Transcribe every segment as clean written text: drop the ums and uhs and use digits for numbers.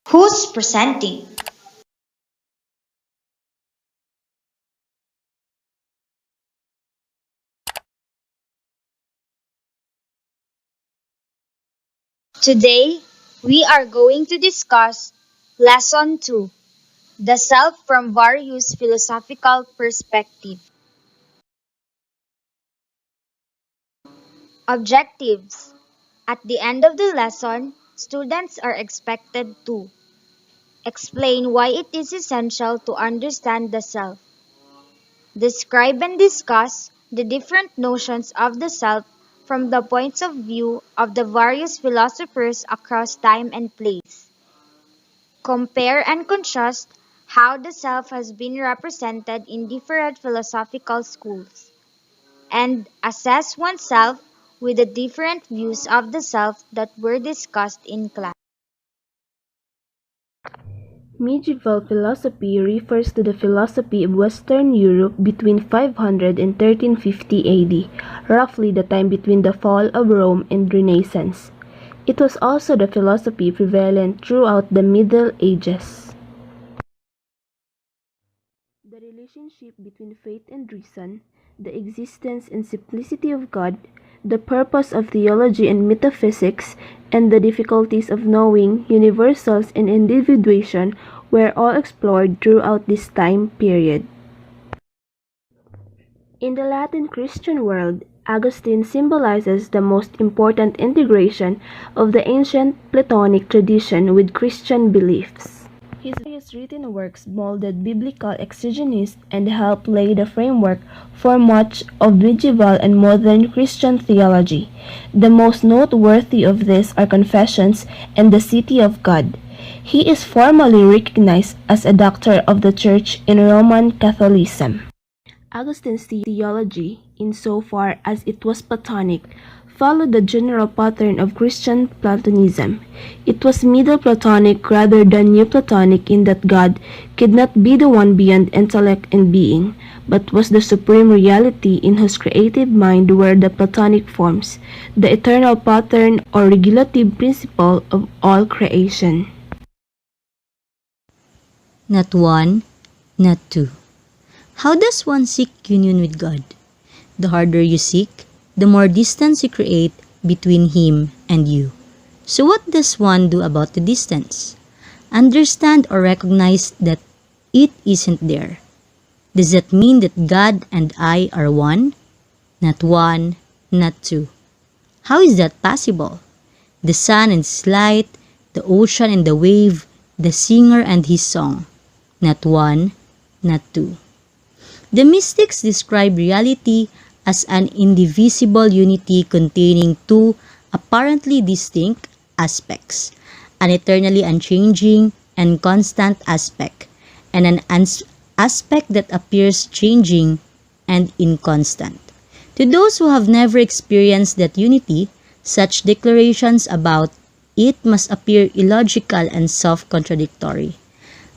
Who's presenting? Today, we are going to discuss Lesson 2, the Self from Various Philosophical Perspectives. Objectives. At the end of the lesson, students are expected to explain why it is essential to understand the self, describe and discuss the different notions of the self from the points of view of the various philosophers across time and place. Compare and contrast how the self has been represented in different philosophical schools, and assess oneself with the different views of the self that were discussed in class. Medieval philosophy refers to the philosophy of Western Europe between 500 and 1350 AD, roughly the time between the fall of Rome and Renaissance. It was also the philosophy prevalent throughout the Middle Ages. The relationship between faith and reason, the existence and simplicity of God, the purpose of theology and metaphysics, and the difficulties of knowing universals and individuation were all explored throughout this time period. In the Latin Christian world, Augustine symbolizes the most important integration of the ancient Platonic tradition with Christian beliefs. His various written works molded biblical exegesis and helped lay the framework for much of medieval and modern Christian theology. The most noteworthy of these are Confessions and the City of God. He is formally recognized as a doctor of the Church in Roman Catholicism. Augustine's theology, insofar as it was Platonic, followed the general pattern of Christian Platonism. It was Middle Platonic rather than New Platonic in that God could not be the one beyond intellect and being, but was the supreme reality in whose creative mind were the Platonic forms, the eternal pattern or regulative principle of all creation. Not one, not two. How does one seek union with God? The harder you seek, the more distance you create between Him and you. So what does one do about the distance? Understand or recognize that it isn't there. Does that mean that God and I are one? Not one, not two. How is that possible? The sun and its light, the ocean and the wave, the singer and his song. Not one, not two. The mystics describe reality as an indivisible unity containing two apparently distinct aspects, an eternally unchanging and constant aspect, and an aspect that appears changing and inconstant. To those who have never experienced that unity, such declarations about it must appear illogical and self-contradictory.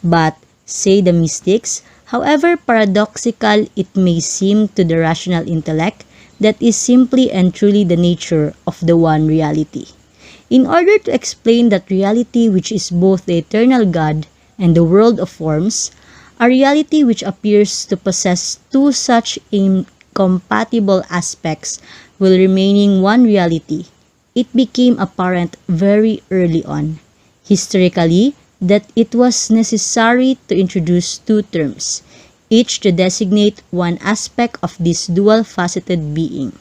But, say the mystics, however paradoxical it may seem to the rational intellect, that is simply and truly the nature of the one reality. In order to explain that reality which is both the eternal God and the world of forms, a reality which appears to possess two such incompatible aspects while remaining one reality, it became apparent very early on, historically, that it was necessary to introduce two terms, each to designate one aspect of this dual-faceted being,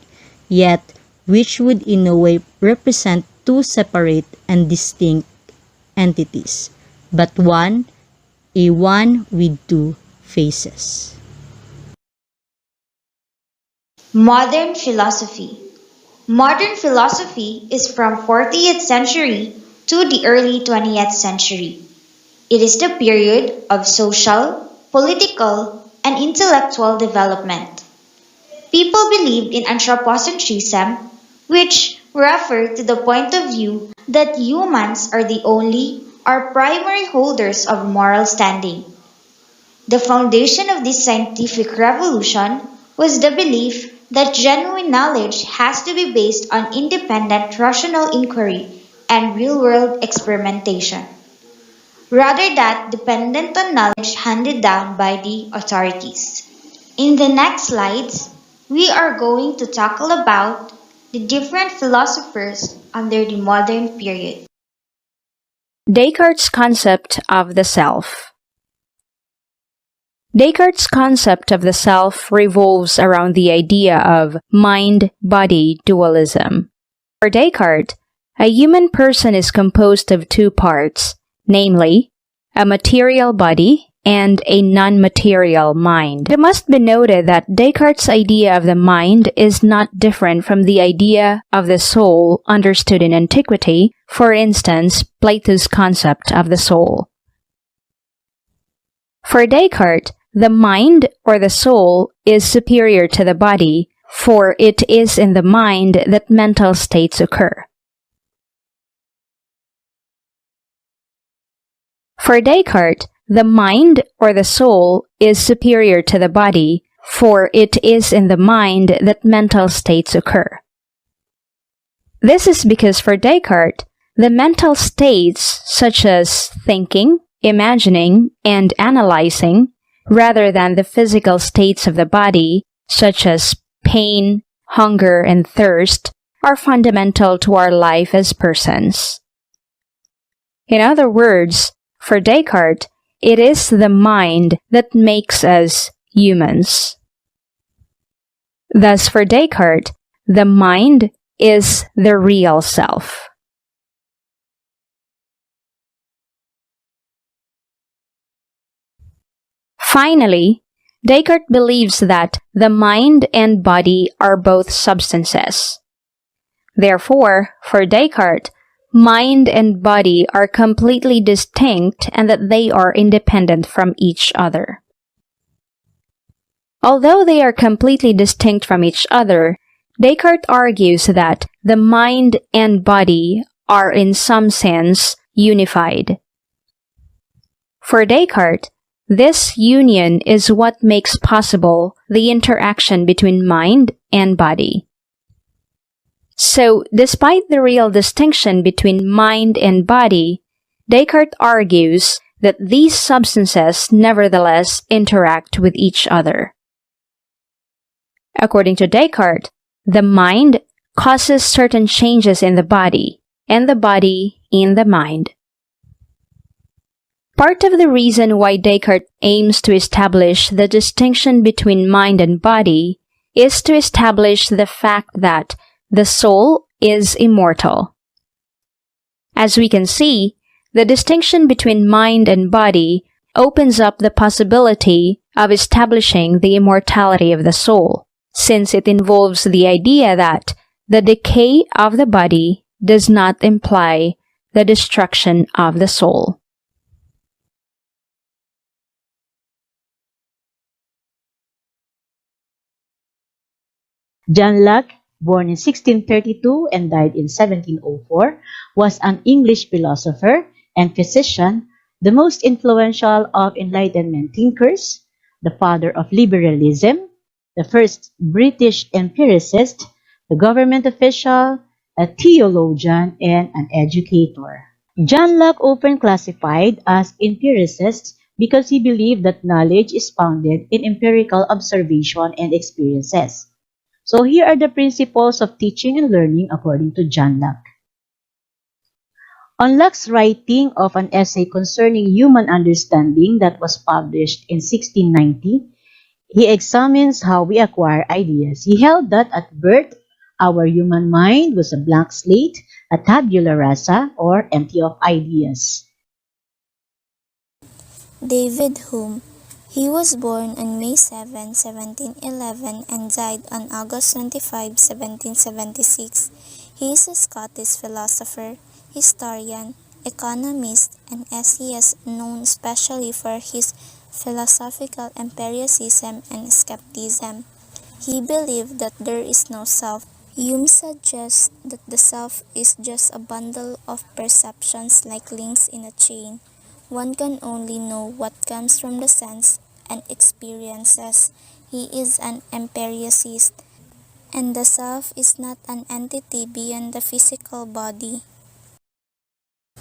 yet which would in no way represent two separate and distinct entities, but one, a one with two faces. Modern philosophy. Modern philosophy is from 40th century to the early 20th century. It is the period of social, political, and intellectual development. People believed in anthropocentrism, which referred to the point of view that humans are the only or primary holders of moral standing. The foundation of this scientific revolution was the belief that genuine knowledge has to be based on independent rational inquiry and real-world experimentation. rather than dependent on knowledge handed down by the authorities. In the next slides, we are going to tackle about the different philosophers under the modern period. Descartes' concept of the self. Descartes' concept of the self revolves around the idea of mind-body dualism. For Descartes, a human person is composed of two parts, namely, a material body and a non-material mind. It must be noted that Descartes' idea of the mind is not different from the idea of the soul understood in antiquity, for instance, Plato's concept of the soul. For Descartes, the mind or the soul is superior to the body, for it is in the mind that mental states occur. For Descartes, the mind or the soul is superior to the body, for it is in the mind that mental states occur. This is because for Descartes, the mental states such as thinking, imagining, and analyzing, rather than the physical states of the body, such as pain, hunger, and thirst, are fundamental to our life as persons. In other words, for Descartes, it is the mind that makes us humans. Thus, for Descartes, the mind is the real self. Finally, Descartes believes that the mind and body are both substances. Therefore, for Descartes, mind and body are completely distinct and that they are independent from each other. Although they are completely distinct from each other, Descartes argues that the mind and body are in some sense unified. For Descartes, this union is what makes possible the interaction between mind and body. So, despite the real distinction between mind and body, Descartes argues that these substances nevertheless interact with each other. According to Descartes, the mind causes certain changes in the body, and the body in the mind. Part of the reason why Descartes aims to establish the distinction between mind and body is to establish the fact that the soul is immortal. As we can see, the distinction between mind and body opens up the possibility of establishing the immortality of the soul, since it involves the idea that the decay of the body does not imply the destruction of the soul. John Locke, born in 1632 and died in 1704, was an English philosopher and physician, the most influential of Enlightenment thinkers, the father of liberalism, the first British empiricist, the government official, a theologian, and an educator. John Locke often classified as empiricist because he believed that knowledge is founded in empirical observation and experiences. So here are the principles of teaching and learning according to John Locke. On Locke's writing of an essay concerning human understanding that was published in 1690, he examines how we acquire ideas. He held that at birth, our human mind was a blank slate, a tabula rasa, or empty of ideas. David Hume. He was born on May 7, 1711 and died on August 25, 1776. He is a Scottish philosopher, historian, economist, and essayist known especially for his philosophical empiricism and skepticism. He believed that there is no self. Hume suggests that the self is just a bundle of perceptions like links in a chain. One can only know what comes from the sense and experiences. He is an empiricist, and the self is not an entity beyond the physical body.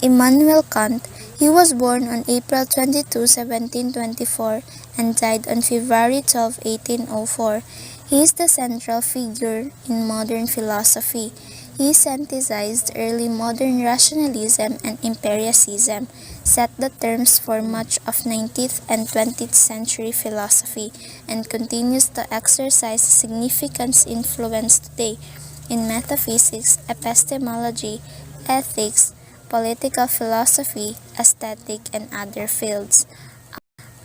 Immanuel Kant. He was born on April 22, 1724 and died on February 12, 1804. He is the central figure in modern philosophy. He synthesized early modern rationalism and empiricism, set the terms for much of 19th and 20th century philosophy, and continues to exercise significant influence today in metaphysics, epistemology, ethics, political philosophy, aesthetic, and other fields.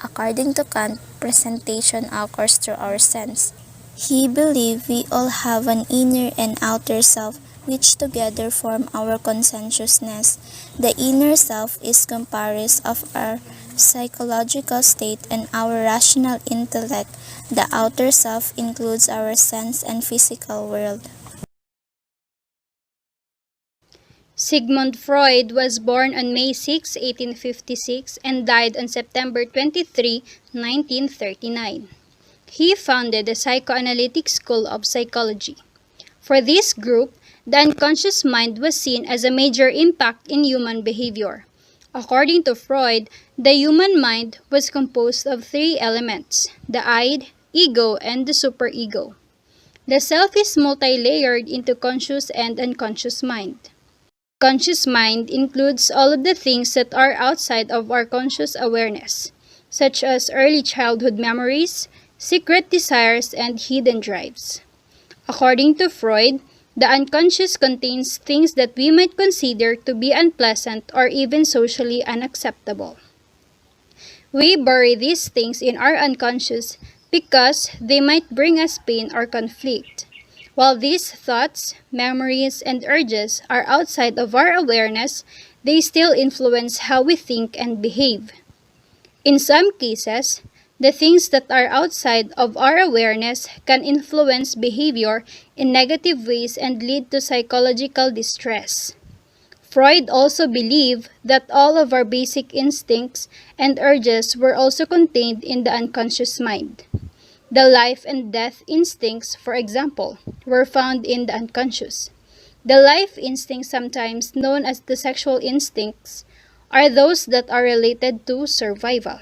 According to Kant, presentation occurs through our sense. He believed we all have an inner and outer self, which together form our consciousness. The inner self is composed of our psychological state and our rational intellect. The outer self includes our sense and physical world. Sigmund Freud was born on May 6, 1856 and died on September 23, 1939. He founded the psychoanalytic school of psychology. For this group, the unconscious mind was seen as a major impact in human behavior. According to Freud, the human mind was composed of three elements: the id, ego, and the superego. The self is multi-layered into conscious and unconscious mind. Conscious mind includes all of the things that are outside of our conscious awareness, such as early childhood memories, secret desires, and hidden drives. According to Freud, the unconscious contains things that we might consider to be unpleasant or even socially unacceptable. We bury these things in our unconscious because they might bring us pain or conflict. While these thoughts, memories, and urges are outside of our awareness, they still influence how we think and behave. In some cases, the things that are outside of our awareness can influence behavior in negative ways and lead to psychological distress. Freud also believed that all of our basic instincts and urges were also contained in the unconscious mind. The life and death instincts, for example, were found in the unconscious. The life instincts, sometimes known as the sexual instincts, are those that are related to survival.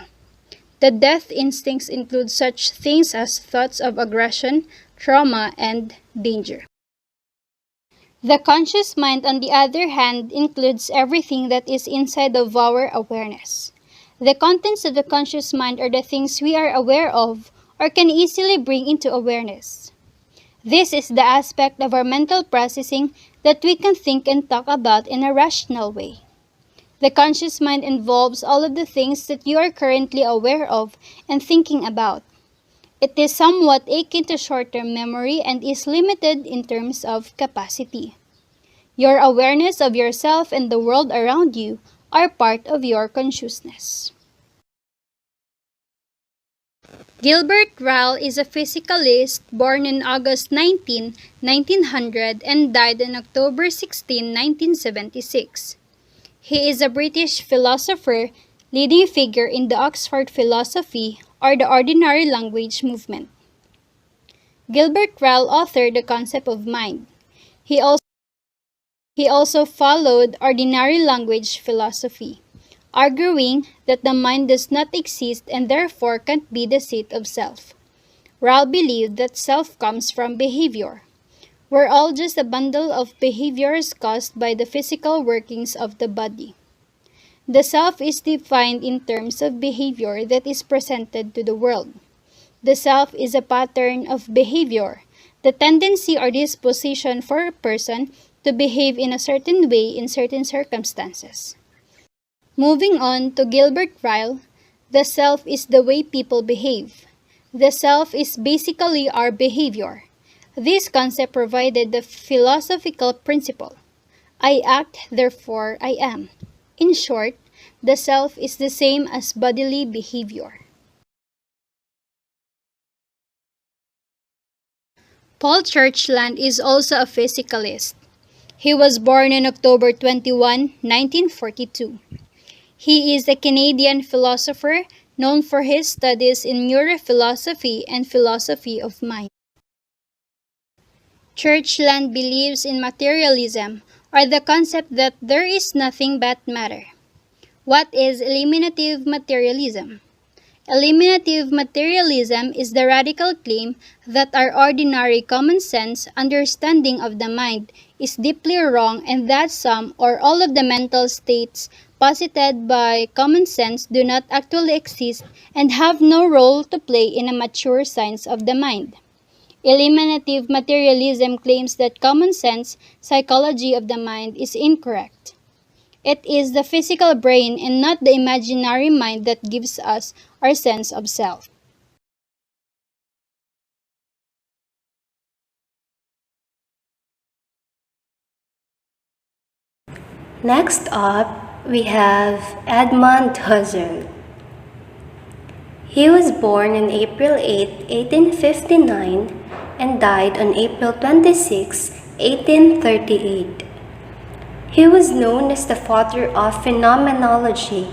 The death instincts include such things as thoughts of aggression, trauma, and danger. The conscious mind, on the other hand, includes everything that is inside of our awareness. The contents of the conscious mind are the things we are aware of or can easily bring into awareness. This is the aspect of our mental processing that we can think and talk about in a rational way. The conscious mind involves all of the things that you are currently aware of and thinking about. It is somewhat akin to short-term memory and is limited in terms of capacity. Your awareness of yourself and the world around you are part of your consciousness. Gilbert Ryle is a physicalist born on August 19, 1900 and died on October 16, 1976. He is a British philosopher, leading figure in the Oxford philosophy or the ordinary language movement. Gilbert Ryle authored the concept of mind. He also followed ordinary language philosophy, arguing that the mind does not exist and therefore can't be the seat of self. Ryle believed that self comes from behavior. We're all just a bundle of behaviors caused by the physical workings of the body. The self is defined in terms of behavior that is presented to the world. The self is a pattern of behavior, the tendency or disposition for a person to behave in a certain way in certain circumstances. Moving on to Gilbert Ryle, the self is the way people behave. The self is basically our behavior. This concept provided the philosophical principle: I act, therefore I am. In short, the self is the same as bodily behavior. Paul Churchland is also a physicalist. He was born on October 21, 1942. He is a Canadian philosopher known for his studies in neurophilosophy and philosophy of mind. Churchland believes in materialism, or the concept that there is nothing but matter. What is eliminative materialism? Eliminative materialism is the radical claim that our ordinary common sense understanding of the mind is deeply wrong and that some or all of the mental states posited by common sense do not actually exist and have no role to play in a mature science of the mind. Eliminative materialism claims that common sense psychology of the mind is incorrect. It is the physical brain and not the imaginary mind that gives us our sense of self. Next up, we have Edmund Husserl. He was born on April 8, 1859 and died on April 26, 1838. He was known as the father of phenomenology.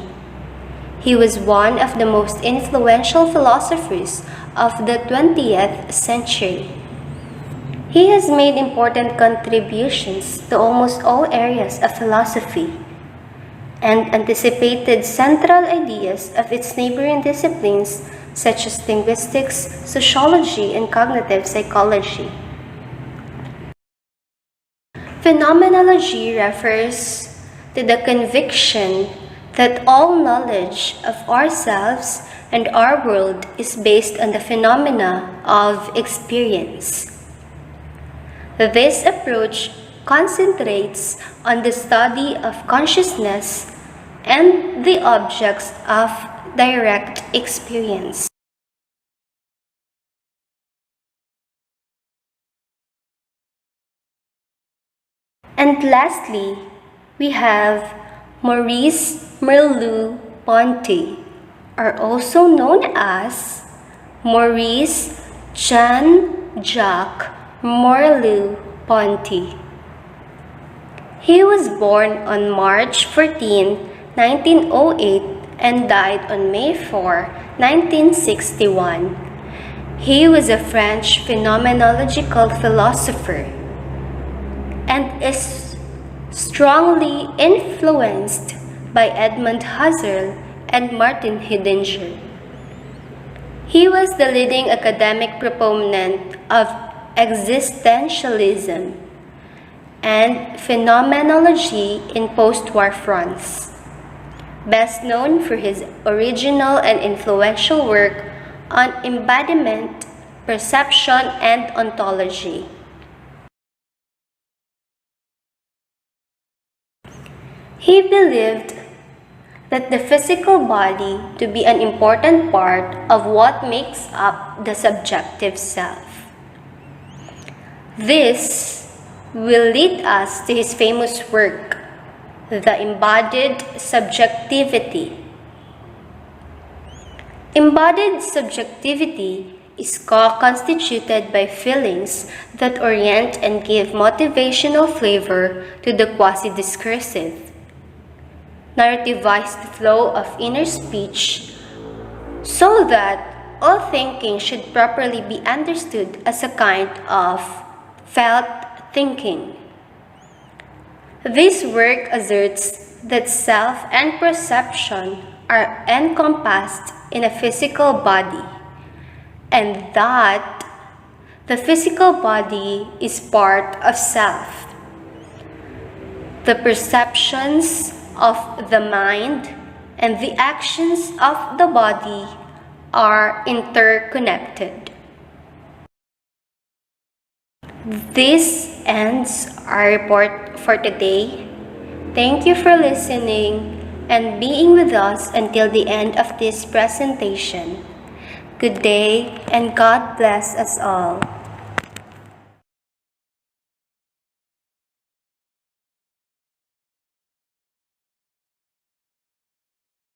He was one of the most influential philosophers of the 20th century. He has made important contributions to almost all areas of philosophy and anticipated central ideas of its neighboring disciplines such as linguistics, sociology, and cognitive psychology. Phenomenology refers to the conviction that all knowledge of ourselves and our world is based on the phenomena of experience. This approach concentrates on the study of consciousness and the objects of direct experience. And lastly, we have Maurice Merleau-Ponty, or also known as Maurice Jean-Jacques Merleau-Ponty. He was born on March 14, 1908 and died on May 4, 1961. He was a French phenomenological philosopher and is strongly influenced by Edmund Husserl and Martin Heidegger. He was the leading academic proponent of existentialism and phenomenology in post-war France, best known for his original and influential work on embodiment, perception, and ontology. He believed that the physical body to be an important part of what makes up the subjective self. This will lead us to his famous work, The Embodied Subjectivity. Embodied subjectivity is constituted by feelings that orient and give motivational flavor to the quasi-discursive, narrativized flow of inner speech, so that all thinking should properly be understood as a kind of felt thinking. This work asserts that self and perception are encompassed in a physical body, and that the physical body is part of self. The perceptions of the mind and the actions of the body are interconnected. This ends our report for today. Thank you for listening and being with us until the end of this presentation. Good day and God bless us all.